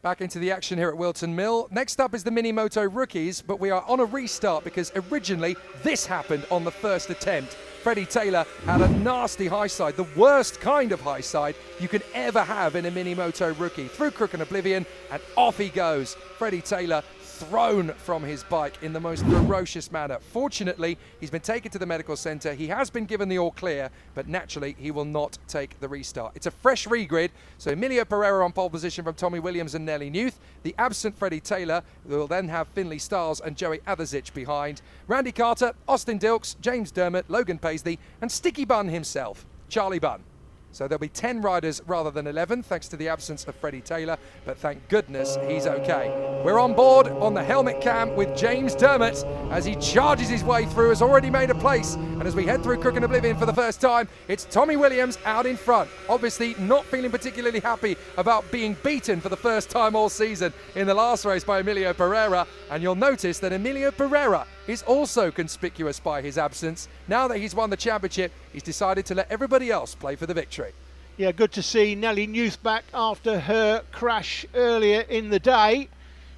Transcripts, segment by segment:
Back into the action here at Wilton Mill. Next up is the Minimoto rookies, but we are on a restart because originally this happened on the first attempt. Freddie Taylor had a nasty high side, the worst kind of high side you can ever have in a Minimoto rookie. Through Crook and Oblivion, and off he goes. Freddie Taylor thrown from his bike in the most ferocious manner. Fortunately, he's been taken to the medical centre. He has been given the all clear, but naturally he will not take the restart. It's a fresh regrid, so Emilio Pereira on pole position from Tommy Williams and Nelly Newth. The absent Freddie Taylor will then have Finley Stiles and Joey Adazich behind. Randy Carter, Austin Dilks, James Dermott, Logan Paisley, and Sticky Bun himself, Charlie Bunn. So there'll be 10 riders rather than 11, thanks to the absence of Freddie Taylor, but thank goodness he's okay. We're on board on the helmet cam with James Dermott as he charges his way through, has already made a place. And as we head through Crook and Oblivion for the first time, it's Tommy Williams out in front. Obviously not feeling particularly happy about being beaten for the first time all season in the last race by Emilio Pereira. And you'll notice that Emilio Pereira is also conspicuous by his absence. Now that he's won the championship, he's decided to let everybody else play for the victory. Yeah, good to see Nelly Newth back after her crash earlier in the day.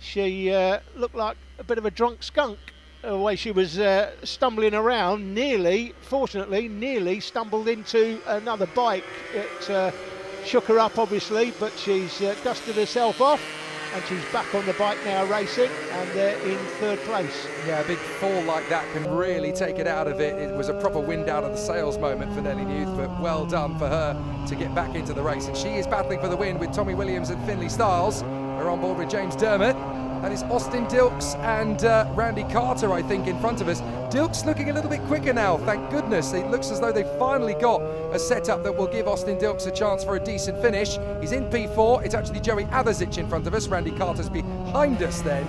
She looked like a bit of a drunk skunk the way she was stumbling around. Fortunately, nearly stumbled into another bike. It shook her up, obviously, but she's dusted herself off. And she's back on the bike now racing, and they're in third place. Yeah, a big fall like that can really take it out of it. It was a proper wind out of the sails moment for Nelly Newth, but well done for her to get back into the race. And she is battling for the win with Tommy Williams and Finley Stiles. We're on board with James Dermott. That is Austin Dilks and Randy Carter, I think, in front of us. Dilks looking a little bit quicker now, thank goodness. It looks as though they've finally got a setup that will give Austin Dilks a chance for a decent finish. He's in P4. It's actually Joey Adazich in front of us. Randy Carter's behind us then.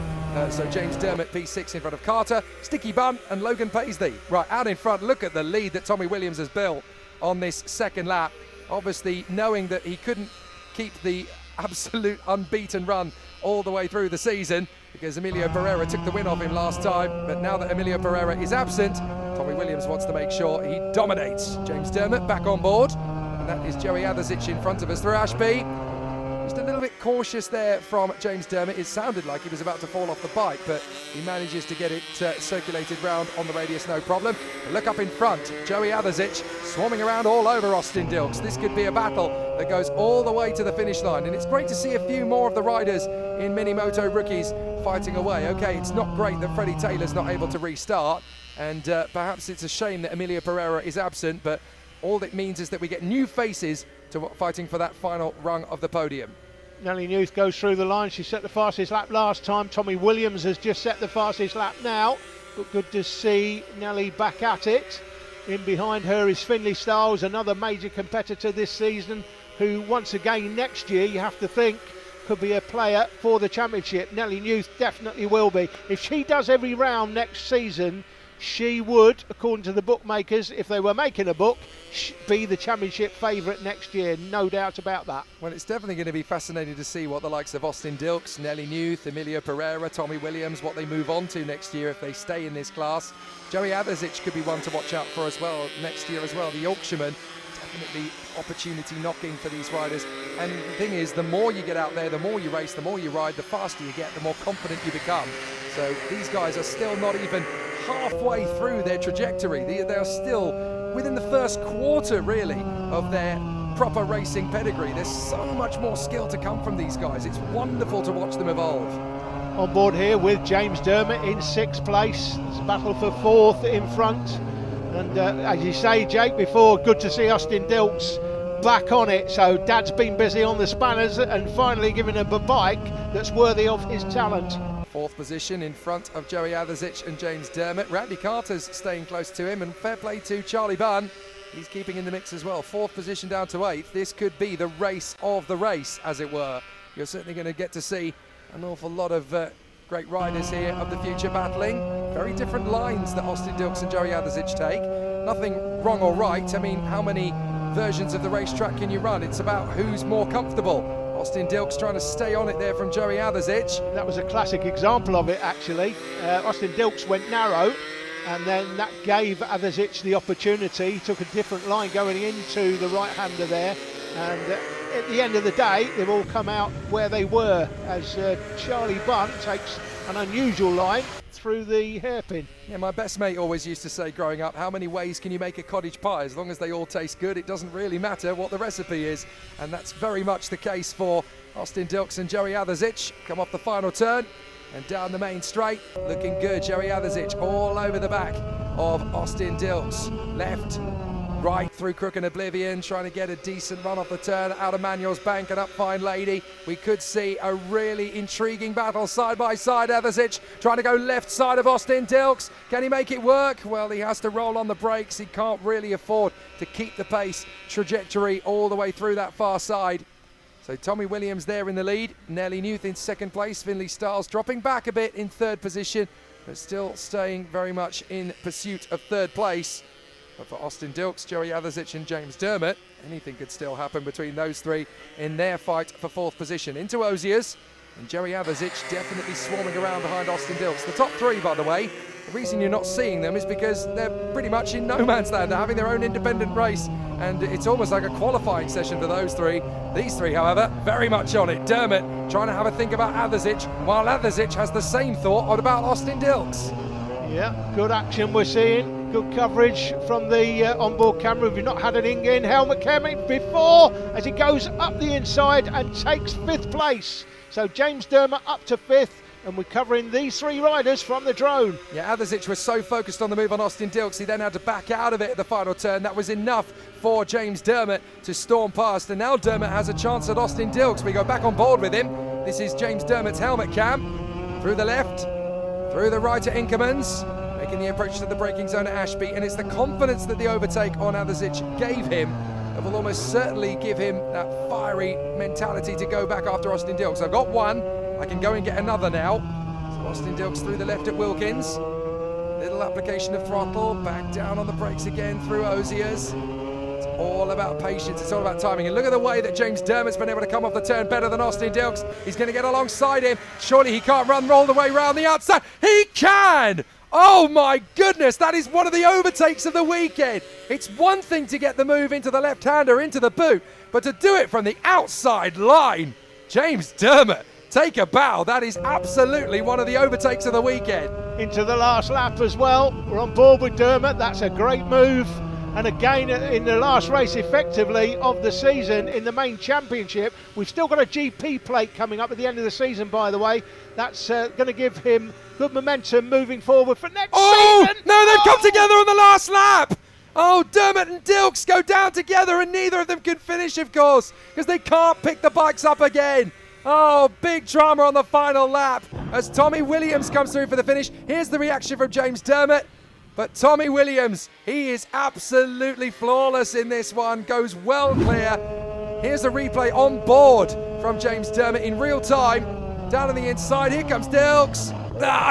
So James Dermott P6 in front of Carter, Sticky Bun and Logan Paisley. Right, out in front, look at the lead that Tommy Williams has built on this second lap. Obviously knowing that he couldn't keep the absolute unbeaten run all the way through the season because Emilio Pereira took the win off him last time. But now that Emilio Pereira is absent, Tommy Williams wants to make sure he dominates. James Dermott back on board, and that is Joey Adazich in front of us through Ashby. Just a little bit cautious there from James Dermott. It sounded like he was about to fall off the bike, but he manages to get it circulated round on the radius, no problem. But look up in front, Joey Adazich swarming around all over Austin Dilks. This could be a battle that goes all the way to the finish line, and it's great to see a few more of the riders in Minimoto rookies fighting away. Okay, it's not great that Freddie Taylor's not able to restart, and perhaps it's a shame that Emilio Pereira is absent, but all it means is that we get new faces to fighting for that final rung of the podium. Nelly Newth goes through the line. She set the fastest lap last time. Tommy Williams has just set the fastest lap now. But good to see Nelly back at it. In behind her is Finley Stiles, another major competitor this season, who once again next year you have to think could be a player for the championship. Nelly Newth definitely will be. If she does every round next season, she would, according to the bookmakers, if they were making a book, be the championship favourite next year, no doubt about that. Well, it's definitely going to be fascinating to see what the likes of Austin Dilks, Nelly Newth, Emilio Pereira, Tommy Williams, what they move on to next year if they stay in this class. Joey Adazich could be one to watch out for as well next year as well. The Yorkshireman, definitely opportunity knocking for these riders. And the thing is, the more you get out there, the more you race, the more you ride, the faster you get, the more confident you become. So these guys are still not even halfway through their trajectory. They are still within the first quarter, really, of their proper racing pedigree. There's so much more skill to come from these guys. It's wonderful to watch them evolve. On board here with James Dermott in 6th place. It's a battle for 4th in front. And as you say, Jake, before, good to see Austin Dilks back on it. So Dad's been busy on the spanners and finally giving him a bike that's worthy of his talent. 4th position in front of Joey Adazich and James Dermott. Randy Carter's staying close to him, and fair play to Charlie Bunn. He's keeping in the mix as well. 4th position down to 8th. This could be the race of the race, as it were. You're certainly going to get to see an awful lot of great riders here of the future battling. Very different lines that Austin Dilks and Joey Adazich take. Nothing wrong or right. I mean, how many versions of the racetrack can you run? It's about who's more comfortable. Austin Dilks trying to stay on it there from Joey Adazich. That was a classic example of it, actually. Austin Dilks went narrow, and then that gave Adazich the opportunity. He took a different line going into the right-hander there, and at the end of the day, they've all come out where they were, as Charlie Bunn takes an unusual line through the hairpin. Yeah, my best mate always used to say growing up, how many ways can you make a cottage pie? As long as they all taste good, it doesn't really matter what the recipe is. And that's very much the case for Austin Dilks and Joey Adasic. Come off the final turn and down the main straight. Looking good, Joey Adasic all over the back of Austin Dilks. Left, right through Crook and Oblivion, trying to get a decent run off the turn, out of Manuel's bank and up Fine Lady. We could see a really intriguing battle side by side. Adasic trying to go left side of Austin Dilks. Can he make it work? Well, he has to roll on the brakes. He can't really afford to keep the pace trajectory all the way through that far side. So Tommy Williams there in the lead, Nelly Newth in second place, Finley Stiles dropping back a bit in third position, but still staying very much in pursuit of third place. But for Austin Dilks, Joey Adasic and James Dermott, anything could still happen between those three in their fight for fourth position. Into Osiers, and Joey Adasic definitely swarming around behind Austin Dilks. The top three, by the way, the reason you're not seeing them is because they're pretty much in no man's land. They're having their own independent race, and it's almost like a qualifying session for those three. These three, however, very much on it. Dermott trying to have a think about Adasic, while Adasic has the same thought about Austin Dilks. Yeah, good action we're seeing. Good coverage from the onboard camera. We've not had an in-game helmet cam before as he goes up the inside and takes fifth place. So James Dermott up to fifth, and we're covering these three riders from the drone. Yeah, Adasic was so focused on the move on Austin Dilks, he then had to back out of it at the final turn. That was enough for James Dermott to storm past, and now Dermott has a chance at Austin Dilks. We go back on board with him. This is James Dermott's helmet cam. Through the left, through the right at Inkermans, making the approach to the braking zone at Ashby, and it's the confidence that the overtake on Adasic gave him that will almost certainly give him that fiery mentality to go back after Austin Dilks. I've got one, I can go and get another now. So Austin Dilks through the left at Wilkins. Little application of throttle, back down on the brakes again through Osiers. It's all about patience, it's all about timing. And look at the way that James Dermott's been able to come off the turn better than Austin Dilks. He's going to get alongside him. Surely he can't roll the way round the outside. He can! Oh my goodness, that is one of the overtakes of the weekend. It's one thing to get the move into the left-hander, into the boot, but to do it from the outside line. James Dermott, take a bow. That is absolutely one of the overtakes of the weekend. Into the last lap as well. We're on board with Dermott. That's a great move. And again, in the last race effectively of the season in the main championship, we've still got a GP plate coming up at the end of the season, by the way. That's going to give him good momentum moving forward for next season. No, they've come together on the last lap. Oh, Dermott and Dilks go down together, and neither of them can finish, of course, because they can't pick the bikes up again. Oh, big drama on the final lap as Tommy Williams comes through for the finish. Here's the reaction from James Dermott. But Tommy Williams, he is absolutely flawless in this one, goes well clear. Here's a replay on board from James Dermott in real time. Down on the inside, here comes Dilks.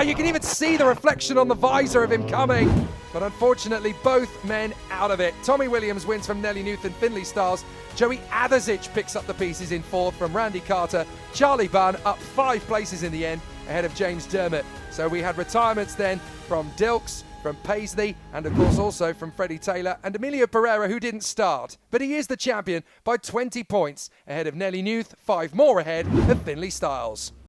You can even see the reflection on the visor of him coming. But unfortunately, both men out of it. Tommy Williams wins from Nelly Newth and Finley Stiles. Joey Adasic picks up the pieces in fourth from Randy Carter. Charlie Bunn up 5 places in the end, ahead of James Dermott. So we had retirements then from Dilks, from Paisley, and of course also from Freddie Taylor and Emilio Pereira, who didn't start. But he is the champion by 20 points, ahead of Nelly Newth, 5 more ahead of Finley Stiles.